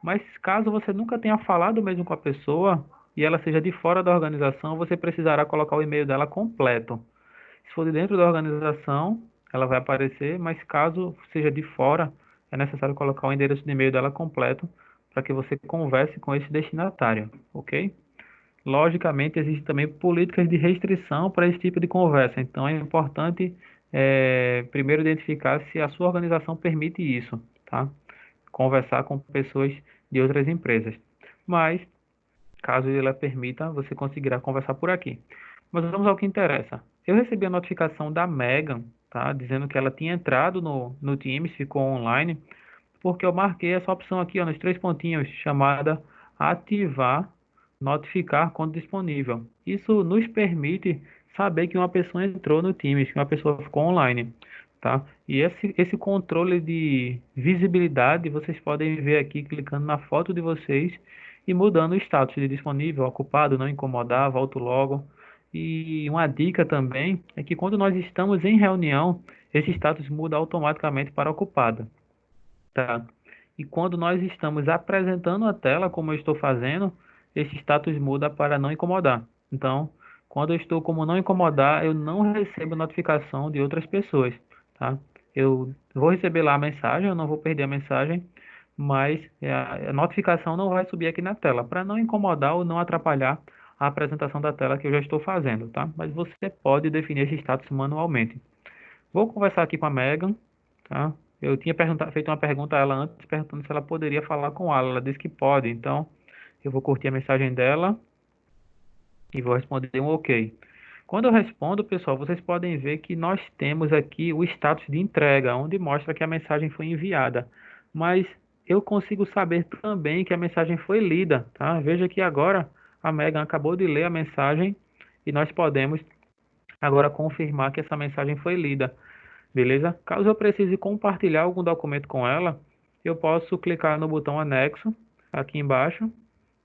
Mas caso você nunca tenha falado mesmo com a pessoa e ela seja de fora da organização, você precisará colocar o e-mail dela completo. Se for de dentro da organização, ela vai aparecer, mas caso seja de fora, é necessário colocar o endereço de e-mail dela completo para que você converse com esse destinatário, ok? Logicamente, existem também políticas de restrição para esse tipo de conversa. Então, é importante primeiro identificar se a sua organização permite isso, tá? Conversar com pessoas de outras empresas. Mas, caso ela permita, você conseguirá conversar por aqui. Mas vamos ao que interessa. Eu recebi a notificação da Megan, tá? Dizendo que ela tinha entrado no Teams, ficou online, porque eu marquei essa opção aqui, ó, nos três pontinhos, chamada ativar, notificar quando disponível. Isso nos permite saber que uma pessoa entrou no Teams, que uma pessoa ficou online, tá? E esse controle de visibilidade, vocês podem ver aqui clicando na foto de vocês e mudando o status de disponível, ocupado, não incomodar, volto logo. E uma dica também é que quando nós estamos em reunião, esse status muda automaticamente para ocupado. Tá. E quando nós estamos apresentando a tela, como eu estou fazendo, esse status muda para não incomodar. Então, quando eu estou como não incomodar, eu não recebo notificação de outras pessoas, tá? Eu vou receber lá a mensagem, eu não vou perder a mensagem, mas a notificação não vai subir aqui na tela, para não incomodar ou não atrapalhar a apresentação da tela que eu já estou fazendo, tá? Mas você pode definir esse status manualmente. Vou conversar aqui com a Megan, tá? Eu tinha feito uma pergunta a ela antes, perguntando se ela poderia falar com ela. Ela disse que pode, então eu vou curtir a mensagem dela e vou responder um OK. Quando eu respondo, pessoal, vocês podem ver que nós temos aqui o status de entrega, onde mostra que a mensagem foi enviada. Mas eu consigo saber também que a mensagem foi lida, tá? Veja que agora a Megan acabou de ler a mensagem e nós podemos agora confirmar que essa mensagem foi lida, beleza? Caso eu precise compartilhar algum documento com ela, eu posso clicar no botão anexo aqui embaixo,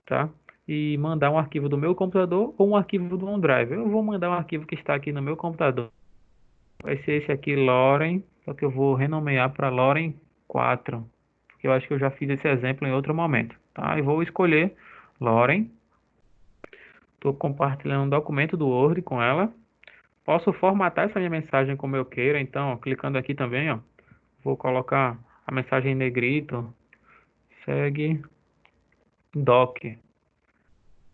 tá? E mandar um arquivo do meu computador ou um arquivo do OneDrive. Eu vou mandar um arquivo que está aqui no meu computador. Vai ser esse aqui, Loren, só que eu vou renomear para Loren 4, porque eu acho que eu já fiz esse exemplo em outro momento, tá? E vou escolher Loren. Estou compartilhando um documento do Word com ela. Posso formatar essa minha mensagem como eu queira, então, ó, clicando aqui também, ó, vou colocar a mensagem em negrito, segue doc.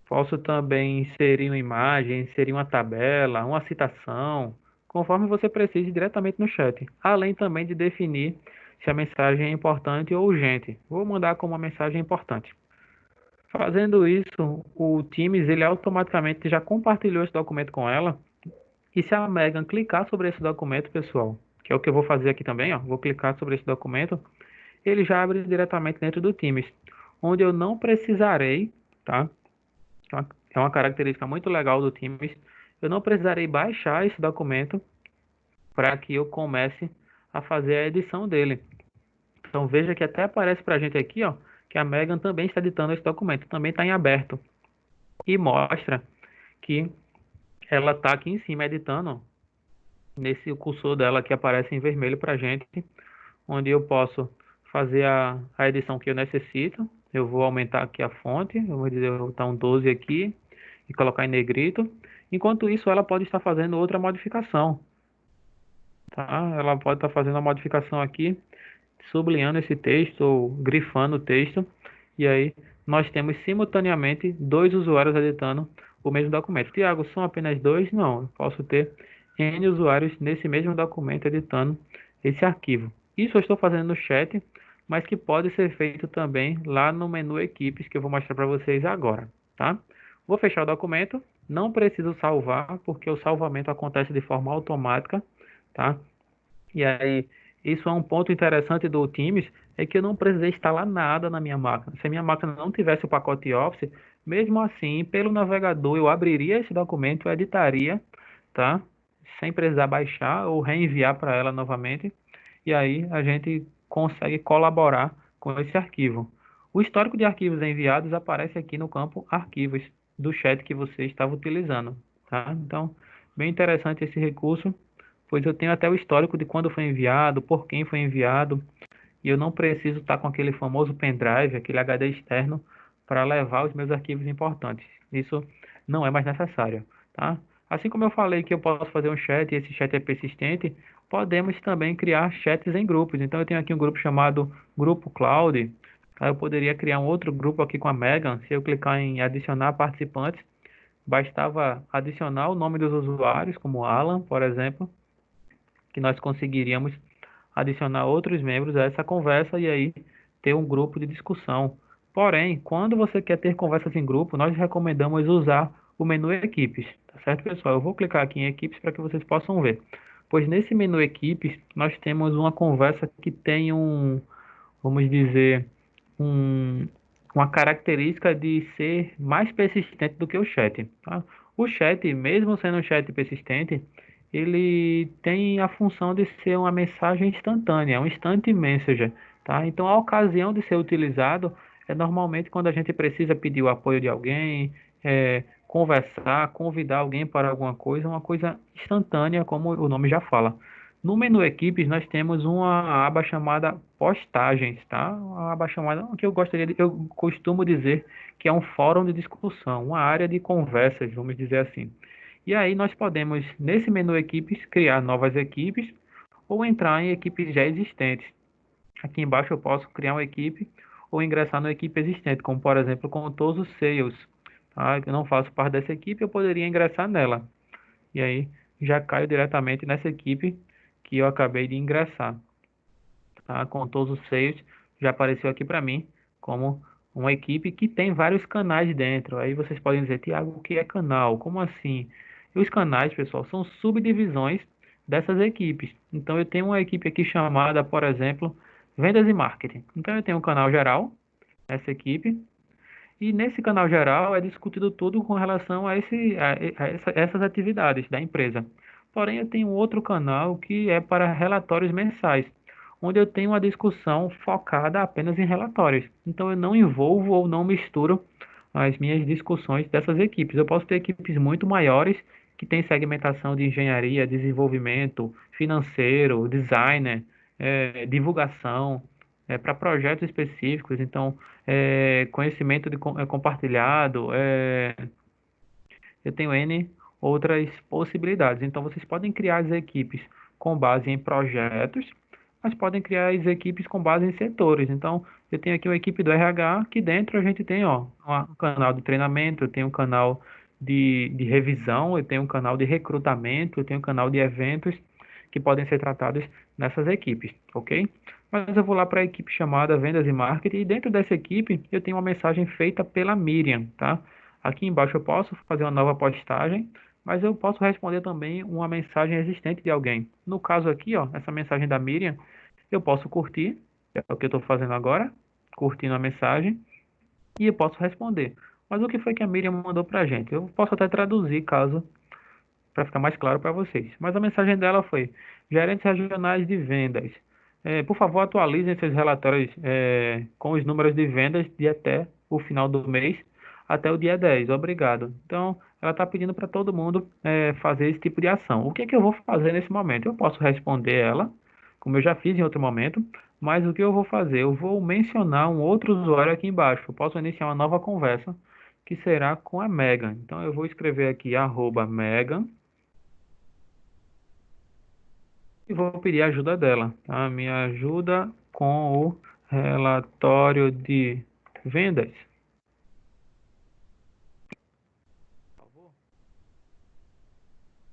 Posso também inserir uma imagem, inserir uma tabela, uma citação, conforme você precise diretamente no chat. Além também de definir se a mensagem é importante ou urgente. Vou mandar como uma mensagem importante. Fazendo isso, o Teams ele automaticamente já compartilhou esse documento com ela. E se a Megan clicar sobre esse documento, pessoal, que é o que eu vou fazer aqui também, ó, vou clicar sobre esse documento, ele já abre diretamente dentro do Teams, onde eu não precisarei, tá? É uma característica muito legal do Teams. Eu não precisarei baixar esse documento para que eu comece a fazer a edição dele. Então veja que até aparece para a gente aqui, ó, que a Megan também está editando esse documento, também está em aberto e mostra que ela está aqui em cima editando nesse cursor dela que aparece em vermelho para a gente, onde eu posso fazer a edição que eu necessito. Eu vou aumentar aqui a fonte, eu vou dizer, eu vou botar um 12 aqui e colocar em negrito. Enquanto isso, ela pode estar fazendo outra modificação, tá? Ela pode estar fazendo a modificação aqui, sublinhando esse texto ou grifando o texto, e aí nós temos simultaneamente dois usuários editando o mesmo documento. Tiago, são apenas dois? Não, eu posso ter N usuários nesse mesmo documento editando esse arquivo. Isso eu estou fazendo no chat, mas que pode ser feito também lá no menu equipes, que eu vou mostrar para vocês agora, tá? Vou fechar o documento, não preciso salvar, porque o salvamento acontece de forma automática, tá? E aí, isso é um ponto interessante do Teams, é que eu não precisei instalar nada na minha máquina. Se a minha máquina não tivesse o pacote Office, mesmo assim, pelo navegador, eu abriria esse documento, eu editaria, tá? Sem precisar baixar ou reenviar para ela novamente. E aí a gente consegue colaborar com esse arquivo. O histórico de arquivos enviados aparece aqui no campo Arquivos do chat que você estava utilizando, tá? Então, bem interessante esse recurso, pois eu tenho até o histórico de quando foi enviado, por quem foi enviado, e eu não preciso estar com aquele famoso pendrive, aquele HD externo, para levar os meus arquivos importantes. Isso não é mais necessário, tá? Assim como eu falei que eu posso fazer um chat e esse chat é persistente, podemos também criar chats em grupos. Então eu tenho aqui um grupo chamado Grupo Cloud, tá? Eu poderia criar um outro grupo aqui com a Megan, se eu clicar em adicionar participantes, bastava adicionar o nome dos usuários, como Alan, por exemplo, que nós conseguiríamos adicionar outros membros a essa conversa e aí ter um grupo de discussão. Porém, quando você quer ter conversas em grupo, nós recomendamos usar o menu Equipes, tá certo, pessoal? Eu vou clicar aqui em Equipes para que vocês possam ver. Pois nesse menu Equipes, nós temos uma conversa que tem vamos dizer, um, uma característica de ser mais persistente do que o chat, tá? O chat, mesmo sendo um chat persistente, ele tem a função de ser uma mensagem instantânea, um instant messenger, tá? Então, a ocasião de ser utilizado é normalmente quando a gente precisa pedir o apoio de alguém, conversar, convidar alguém para alguma coisa, uma coisa instantânea, como o nome já fala. No menu Equipes, nós temos uma aba chamada Postagens, tá? Uma aba chamada, que eu costumo dizer que é um fórum de discussão, uma área de conversas, vamos dizer assim. E aí nós podemos, nesse menu Equipes, criar novas equipes ou entrar em equipes já existentes. Aqui embaixo eu posso criar uma equipe ou ingressar na equipe existente, como por exemplo com todos os sales. Tá? Eu não faço parte dessa equipe, eu poderia ingressar nela. E aí já caio diretamente nessa equipe que eu acabei de ingressar. Tá? Com todos os sales, já apareceu aqui para mim como uma equipe que tem vários canais dentro. Aí vocês podem dizer, Tiago, o que é canal? Como assim? E os canais, pessoal, são subdivisões dessas equipes. Então eu tenho uma equipe aqui chamada, por exemplo, vendas e marketing. Então eu tenho um canal geral, essa equipe, e nesse canal geral é discutido tudo com relação a essas atividades da empresa. Porém, eu tenho outro canal que é para relatórios mensais, onde eu tenho uma discussão focada apenas em relatórios. Então, eu não envolvo ou não misturo as minhas discussões dessas equipes. Eu posso ter equipes muito maiores que têm segmentação de engenharia, desenvolvimento, financeiro, designer, divulgação, para projetos específicos. Então, conhecimento compartilhado, eu tenho N outras possibilidades. Então, vocês podem criar as equipes com base em projetos, mas podem criar as equipes com base em setores. Então, eu tenho aqui uma equipe do RH, que dentro a gente tem um canal de treinamento, eu tenho um canal de revisão, eu tenho um canal de recrutamento, eu tenho um canal de eventos que podem ser tratados nessas equipes, ok? Mas eu vou lá para a equipe chamada Vendas e Marketing, e dentro dessa equipe eu tenho uma mensagem feita pela Miriam, tá? Aqui embaixo eu posso fazer uma nova postagem, mas eu posso responder também uma mensagem existente de alguém. No caso aqui, ó, essa mensagem da Miriam, eu posso curtir, é o que eu estou fazendo agora, curtindo a mensagem, e eu posso responder. Mas o que foi que a Miriam mandou para a gente? Eu posso até traduzir, caso, para ficar mais claro para vocês. Mas a mensagem dela foi: gerentes regionais de vendas, por favor, atualizem seus relatórios com os números de vendas de até o final do mês, até o dia 10. Obrigado. Então, ela está pedindo para todo mundo fazer esse tipo de ação. O que é que eu vou fazer nesse momento? Eu posso responder ela, como eu já fiz em outro momento, mas o que eu vou fazer? Eu vou mencionar um outro usuário aqui embaixo. Eu posso iniciar uma nova conversa, que será com a Megan. Então, eu vou escrever aqui @Megan e vou pedir a ajuda dela, tá? Me ajuda com o relatório de vendas.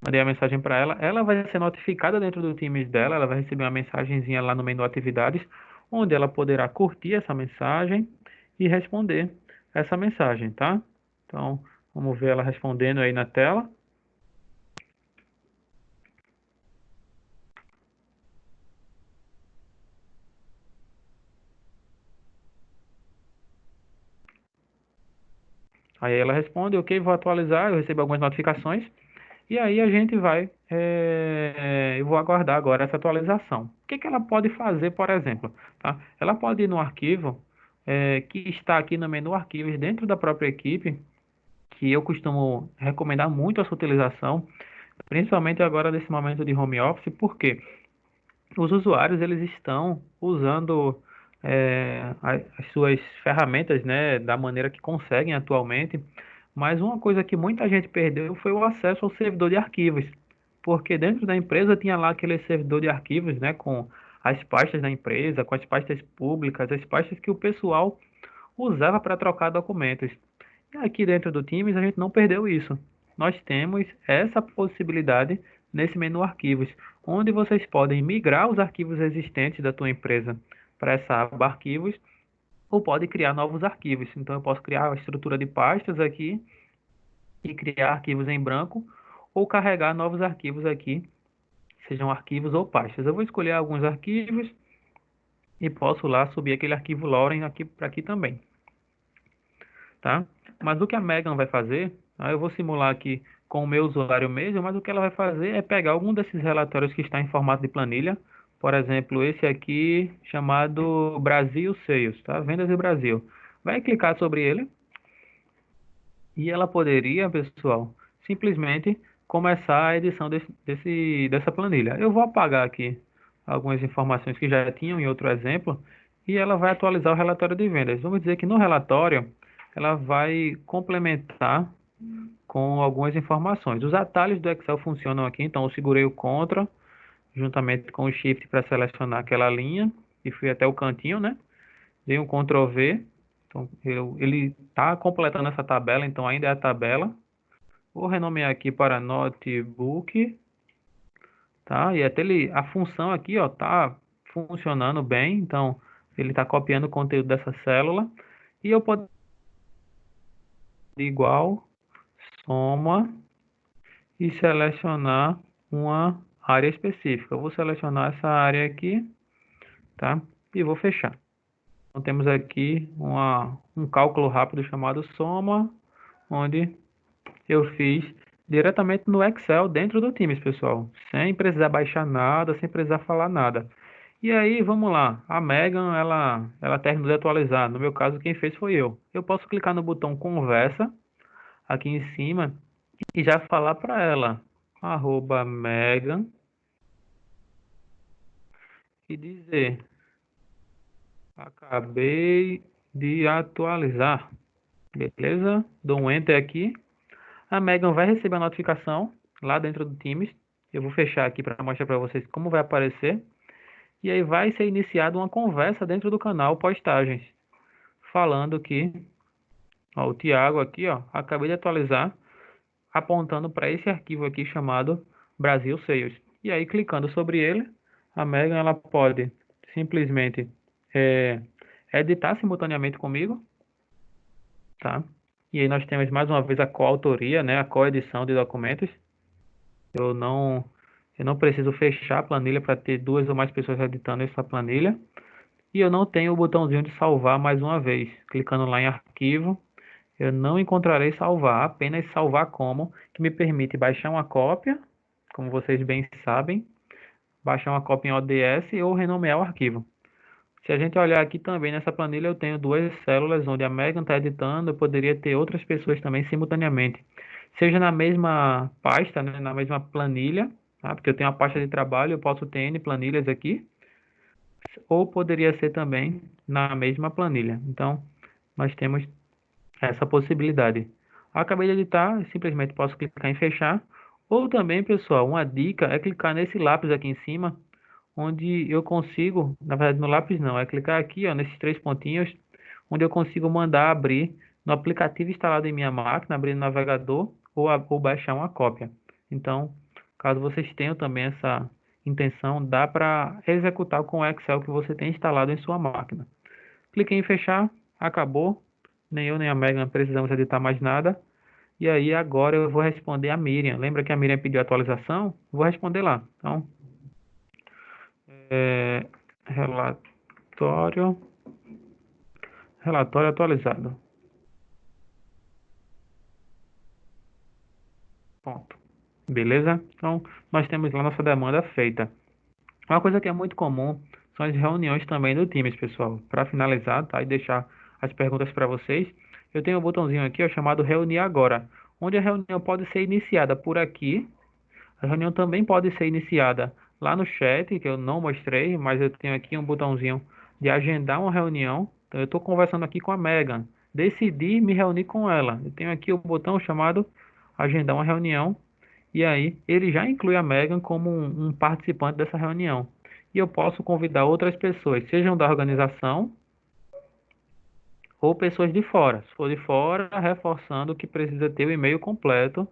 Mandei a mensagem para ela. Ela vai ser notificada dentro do Teams dela. Ela vai receber uma mensagenzinha lá no menu atividades, onde ela poderá curtir essa mensagem e responder essa mensagem, tá? Então, vamos ver ela respondendo aí na tela. Aí ela responde: ok, vou atualizar. Eu recebo algumas notificações. E aí a gente vai, eu vou aguardar agora essa atualização. O que que ela pode fazer, por exemplo? Tá? Ela pode ir no arquivo, que está aqui no menu arquivos dentro da própria equipe, que eu costumo recomendar muito essa utilização, principalmente agora nesse momento de home office, porque os usuários eles estão usando as suas ferramentas, né, da maneira que conseguem atualmente, mas uma coisa que muita gente perdeu foi o acesso ao servidor de arquivos, porque dentro da empresa tinha lá aquele servidor de arquivos, né, com as pastas da empresa, com as pastas públicas, as pastas que o pessoal usava para trocar documentos. E aqui dentro do Teams a gente não perdeu isso. Nós temos essa possibilidade nesse menu arquivos, onde vocês podem migrar os arquivos existentes da tua empresa para essa aba arquivos, ou pode criar novos arquivos. Então eu posso criar a estrutura de pastas aqui e criar arquivos em branco, ou carregar novos arquivos aqui, sejam arquivos ou pastas. Eu vou escolher alguns arquivos e posso lá subir aquele arquivo Loren aqui para aqui também, tá? Mas o que a Megan vai fazer, tá? Eu vou simular aqui com o meu usuário mesmo, mas o que ela vai fazer é pegar algum desses relatórios que está em formato de planilha, por exemplo, esse aqui chamado Brasil Sales, tá? Vendas do Brasil. Vai clicar sobre ele e ela poderia, pessoal, simplesmente começar a edição dessa planilha. Eu vou apagar aqui algumas informações que já tinham em outro exemplo e ela vai atualizar o relatório de vendas. Vamos dizer que no relatório ela vai complementar com algumas informações. Os atalhos do Excel funcionam aqui, então eu segurei o Ctrl juntamente com o Shift para selecionar aquela linha e fui até o cantinho, né? Dei um Ctrl V, então ele está completando essa tabela, então ainda é a tabela. Vou renomear aqui para Notebook, tá? E até a função aqui, ó, tá funcionando bem, então ele está copiando o conteúdo dessa célula e eu posso igual soma e selecionar uma área específica. Eu vou selecionar essa área aqui, tá? e vou fechar. Então temos aqui um cálculo rápido chamado soma, onde eu fiz diretamente no Excel dentro do Teams, pessoal, sem precisar baixar nada, sem precisar falar nada. E aí, vamos lá. A Megan, ela terminou de atualizar. No meu caso, quem fez foi eu. Eu posso clicar no botão conversa aqui em cima e já falar para ela, @Megan, e dizer, acabei de atualizar. Beleza? Dou um enter aqui. A Megan vai receber a notificação lá dentro do Teams. Eu vou fechar aqui para mostrar para vocês como vai aparecer. E aí vai ser iniciada uma conversa dentro do canal Postagens, falando que, ó, o Thiago aqui, ó, acabei de atualizar, apontando para esse arquivo aqui chamado Brasil Sales. E aí, clicando sobre ele, a Megan ela pode simplesmente é, editar simultaneamente comigo, tá? E aí nós temos mais uma vez a coautoria, né, a coedição de documentos. Eu não, eu não preciso fechar a planilha para ter duas ou mais pessoas editando essa planilha. E eu não tenho o botãozinho de salvar mais uma vez. Clicando lá em arquivo, eu não encontrarei salvar, apenas salvar como, que me permite baixar uma cópia, como vocês bem sabem, baixar uma cópia em ODS ou renomear o arquivo. Se a gente olhar aqui também nessa planilha, eu tenho duas células onde a Megan está editando, eu poderia ter outras pessoas também simultaneamente. Seja na mesma pasta, né, na mesma planilha, tá? Porque eu tenho uma pasta de trabalho, eu posso ter N planilhas aqui, ou poderia ser também na mesma planilha. Então, nós temos essa possibilidade. Acabei de editar, simplesmente posso clicar em fechar. Ou também, pessoal, uma dica é clicar nesse lápis aqui em cima, onde eu consigo, na verdade no lápis não, é clicar aqui, ó, nesses três pontinhos, onde eu consigo mandar abrir no aplicativo instalado em minha máquina, abrir no navegador ou baixar uma cópia. Então, caso vocês tenham também essa intenção, dá para executar com o Excel que você tem instalado em sua máquina. Cliquei em fechar, acabou. Nem eu nem a Megan precisamos editar mais nada. E aí agora eu vou responder a Miriam. Lembra que a Miriam pediu atualização? Vou responder lá. Então, é, relatório, relatório atualizado. Ponto. Beleza? Então, nós temos lá nossa demanda feita. Uma coisa que é muito comum são as reuniões também do Teams, pessoal. Para finalizar, tá? E deixar as perguntas para vocês, eu tenho um botãozinho aqui, ó, chamado Reunir Agora, onde a reunião pode ser iniciada por aqui. A reunião também pode ser iniciada lá no chat, que eu não mostrei, mas eu tenho aqui um botãozinho de agendar uma reunião. Então, eu estou conversando aqui com a Megan. Decidi me reunir com ela. Eu tenho aqui o botão chamado agendar uma reunião. E aí, ele já inclui a Megan como um participante dessa reunião. E eu posso convidar outras pessoas, sejam da organização ou pessoas de fora. Se for de fora, reforçando que precisa ter o e-mail completo,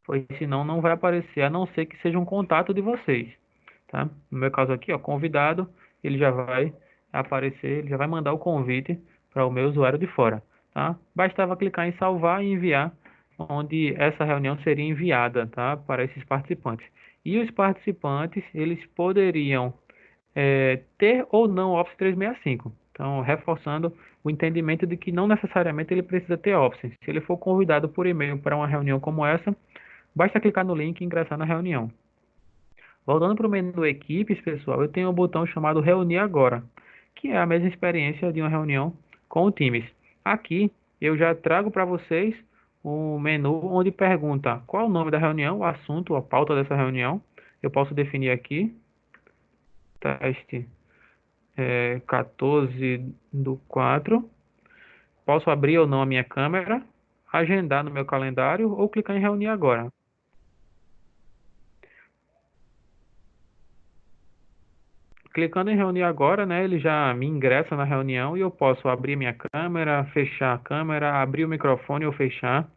pois senão não vai aparecer, a não ser que seja um contato de vocês, tá? No meu caso aqui, ó, convidado, ele já vai aparecer, ele já vai mandar o convite para o meu usuário de fora, tá? Bastava clicar em salvar e enviar, onde essa reunião seria enviada, tá? Para esses participantes. E os participantes, eles poderiam ter ou não Office 365. Então, reforçando o entendimento de que não necessariamente ele precisa ter Office. Se ele for convidado por e-mail para uma reunião como essa, basta clicar no link e ingressar na reunião. Voltando para o menu Equipes, pessoal, eu tenho um botão chamado Reunir Agora, que é a mesma experiência de uma reunião com o Teams. Aqui eu já trago para vocês o menu onde pergunta qual é o nome da reunião, o assunto, a pauta dessa reunião. Eu posso definir aqui, teste 14/4. Posso abrir ou não a minha câmera, agendar no meu calendário ou clicar em Reunir Agora. Clicando em reunir agora, né, ele já me ingressa na reunião e eu posso abrir minha câmera, fechar a câmera, abrir o microfone ou fechar,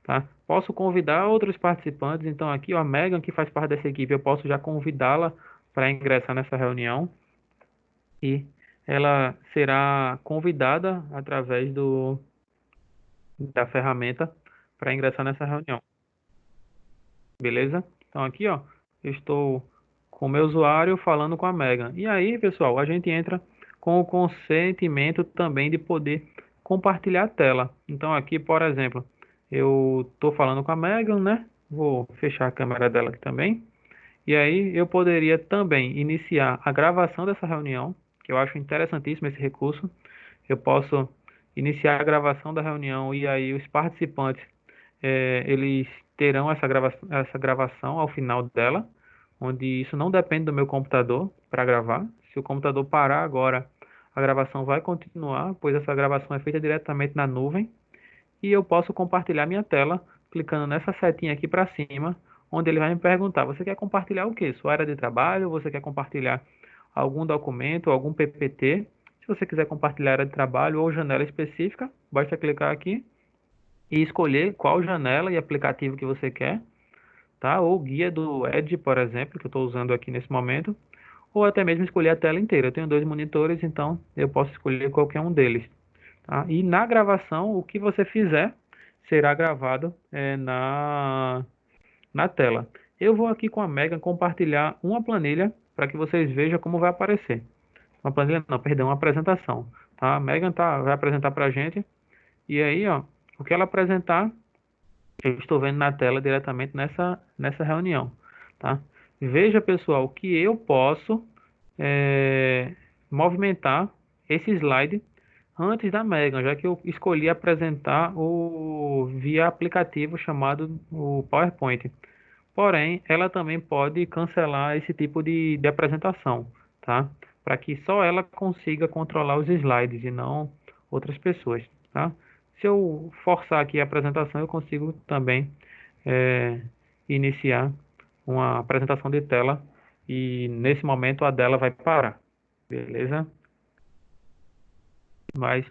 tá? Posso convidar outros participantes, então aqui, ó, a Megan, que faz parte dessa equipe, eu posso já convidá-la para ingressar nessa reunião e ela será convidada através da ferramenta para ingressar nessa reunião, beleza? Então aqui, ó, eu estou com o meu usuário falando com a Megan. E aí, pessoal, a gente entra com o consentimento também de poder compartilhar a tela. Então aqui, por exemplo, eu estou falando com a Megan, né? Vou fechar a câmera dela aqui também. E aí eu poderia também iniciar a gravação dessa reunião, que eu acho interessantíssimo esse recurso. Eu posso iniciar a gravação da reunião e aí os participantes eles terão essa gravação ao final dela, onde isso não depende do meu computador para gravar. Se o computador parar agora, a gravação vai continuar, pois essa gravação é feita diretamente na nuvem e eu posso compartilhar minha tela clicando nessa setinha aqui para cima, onde ele vai me perguntar: você quer compartilhar o quê? Sua área de trabalho? Você quer compartilhar algum documento, algum PPT? Se você quiser compartilhar área de trabalho ou janela específica, basta clicar aqui e escolher qual janela e aplicativo que você quer, tá? Ou guia do Edge, por exemplo, que eu estou usando aqui nesse momento, ou até mesmo escolher a tela inteira. Eu tenho dois monitores, então eu posso escolher qualquer um deles, tá? E na gravação, o que você fizer será gravado na tela. Eu vou aqui com a Megan compartilhar uma planilha para que vocês vejam como vai aparecer. Uma planilha não, perdão, uma apresentação, tá? A Megan vai apresentar para a gente, e aí, ó, o que ela apresentar, eu estou vendo na tela diretamente nessa reunião, tá? Veja, pessoal, que eu posso é, movimentar esse slide antes da Megan, já que eu escolhi apresentar via aplicativo chamado o PowerPoint. Porém, ela também pode cancelar esse tipo de apresentação, tá? Para que só ela consiga controlar os slides e não outras pessoas, tá? Se eu forçar aqui a apresentação, eu consigo também é, iniciar uma apresentação de tela e nesse momento a dela vai parar, beleza? Mas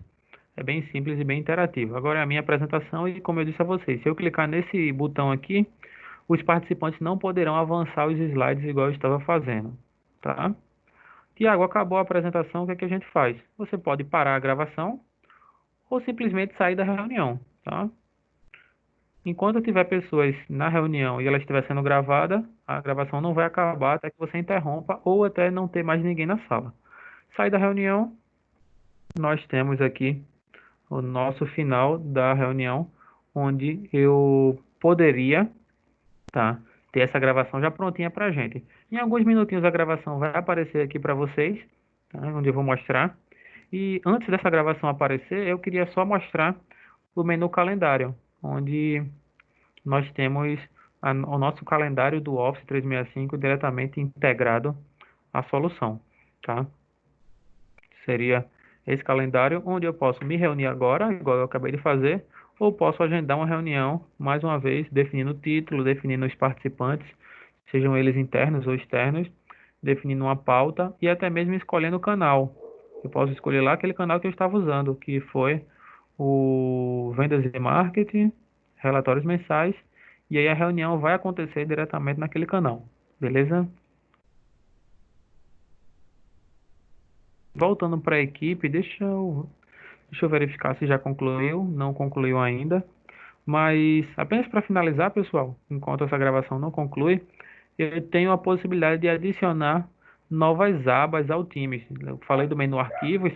é bem simples e bem interativo. Agora é a minha apresentação e como eu disse a vocês, se eu clicar nesse botão aqui, os participantes não poderão avançar os slides igual eu estava fazendo, tá? Tiago, acabou a apresentação, o que é que a gente faz? Você pode parar a gravação ou simplesmente sair da reunião, tá? Enquanto tiver pessoas na reunião e ela estiver sendo gravada, a gravação não vai acabar até que você interrompa ou até não ter mais ninguém na sala. Sair da reunião, nós temos aqui o nosso final da reunião, onde eu poderia, tá, ter essa gravação já prontinha para a gente. Em alguns minutinhos a gravação vai aparecer aqui para vocês, tá, onde eu vou mostrar. E antes dessa gravação aparecer, eu queria só mostrar o menu calendário, onde nós temos o nosso calendário do Office 365 diretamente integrado à solução, tá? Seria esse calendário onde eu posso me reunir agora, igual eu acabei de fazer, ou posso agendar uma reunião, mais uma vez, definindo o título, definindo os participantes, sejam eles internos ou externos, definindo uma pauta e até mesmo escolhendo o canal. Eu posso escolher lá aquele canal que eu estava usando, que foi o Vendas e Marketing, relatórios mensais, e aí a reunião vai acontecer diretamente naquele canal, beleza? Voltando para a equipe, deixa eu verificar se já concluiu, não concluiu ainda. Mas apenas para finalizar, pessoal, enquanto essa gravação não conclui, eu tenho a possibilidade de adicionar novas abas ao Teams. Eu falei do menu arquivos,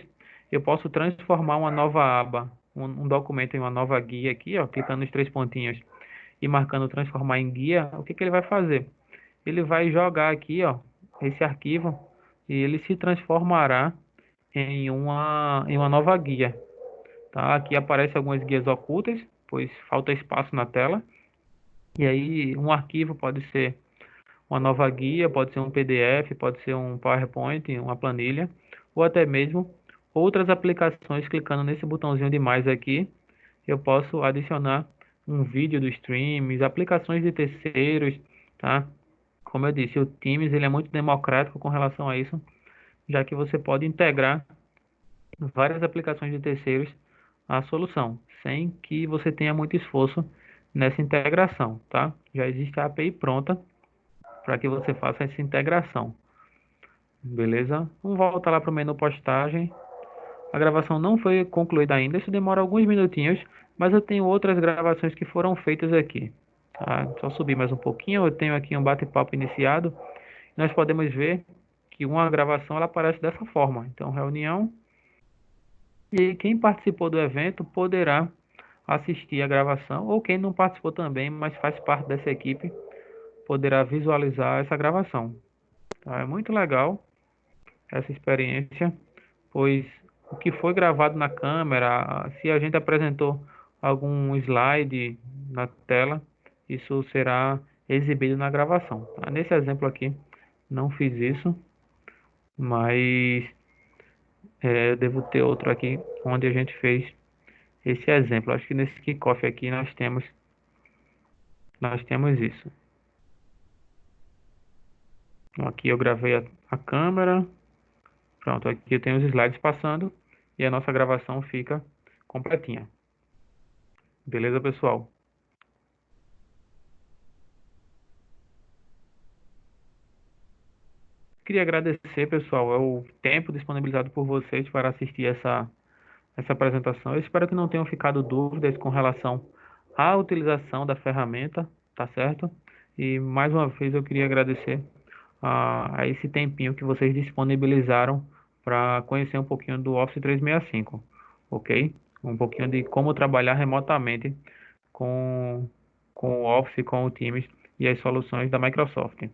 eu posso transformar uma nova aba, um documento em uma nova guia aqui, ó, clicando nos três pontinhos e marcando transformar em guia. O que que ele vai fazer? Ele vai jogar aqui, ó, esse arquivo e ele se transformará em uma nova guia, tá? Aqui aparecem algumas guias ocultas, pois falta espaço na tela. E aí, um arquivo pode ser uma nova guia, pode ser um PDF, pode ser um PowerPoint, uma planilha, ou até mesmo outras aplicações. Clicando nesse botãozinho de mais aqui, eu posso adicionar um vídeo do Streams, aplicações de terceiros, tá? Como eu disse, o Teams ele é muito democrático com relação a isso, já que você pode integrar várias aplicações de terceiros à solução, sem que você tenha muito esforço nessa integração, tá? Já existe a API pronta para que você faça essa integração, beleza? Vamos voltar lá para o menu postagem. A gravação não foi concluída ainda, isso demora alguns minutinhos, mas eu tenho outras gravações que foram feitas aqui, tá? Só subir mais um pouquinho, eu tenho aqui um bate-papo iniciado. Nós podemos ver que uma gravação ela aparece dessa forma. Então, reunião, e quem participou do evento poderá assistir a gravação, ou quem não participou também, mas faz parte dessa equipe, poderá visualizar essa gravação. Tá? É muito legal essa experiência, pois o que foi gravado na câmera, se a gente apresentou algum slide na tela, isso será exibido na gravação. Tá? Nesse exemplo aqui, não fiz isso, mas eu devo ter outro aqui onde a gente fez esse exemplo. Acho que nesse kickoff aqui nós temos isso. Então, aqui eu gravei a câmera. Pronto, aqui eu tenho os slides passando e a nossa gravação fica completinha. Beleza, pessoal? Queria agradecer, pessoal, o tempo disponibilizado por vocês para assistir essa apresentação. Eu espero que não tenham ficado dúvidas com relação à utilização da ferramenta, tá certo? E mais uma vez eu queria agradecer a esse tempinho que vocês disponibilizaram para conhecer um pouquinho do Office 365, ok? Um pouquinho de como trabalhar remotamente com, com o Office, com o Teams e as soluções da Microsoft.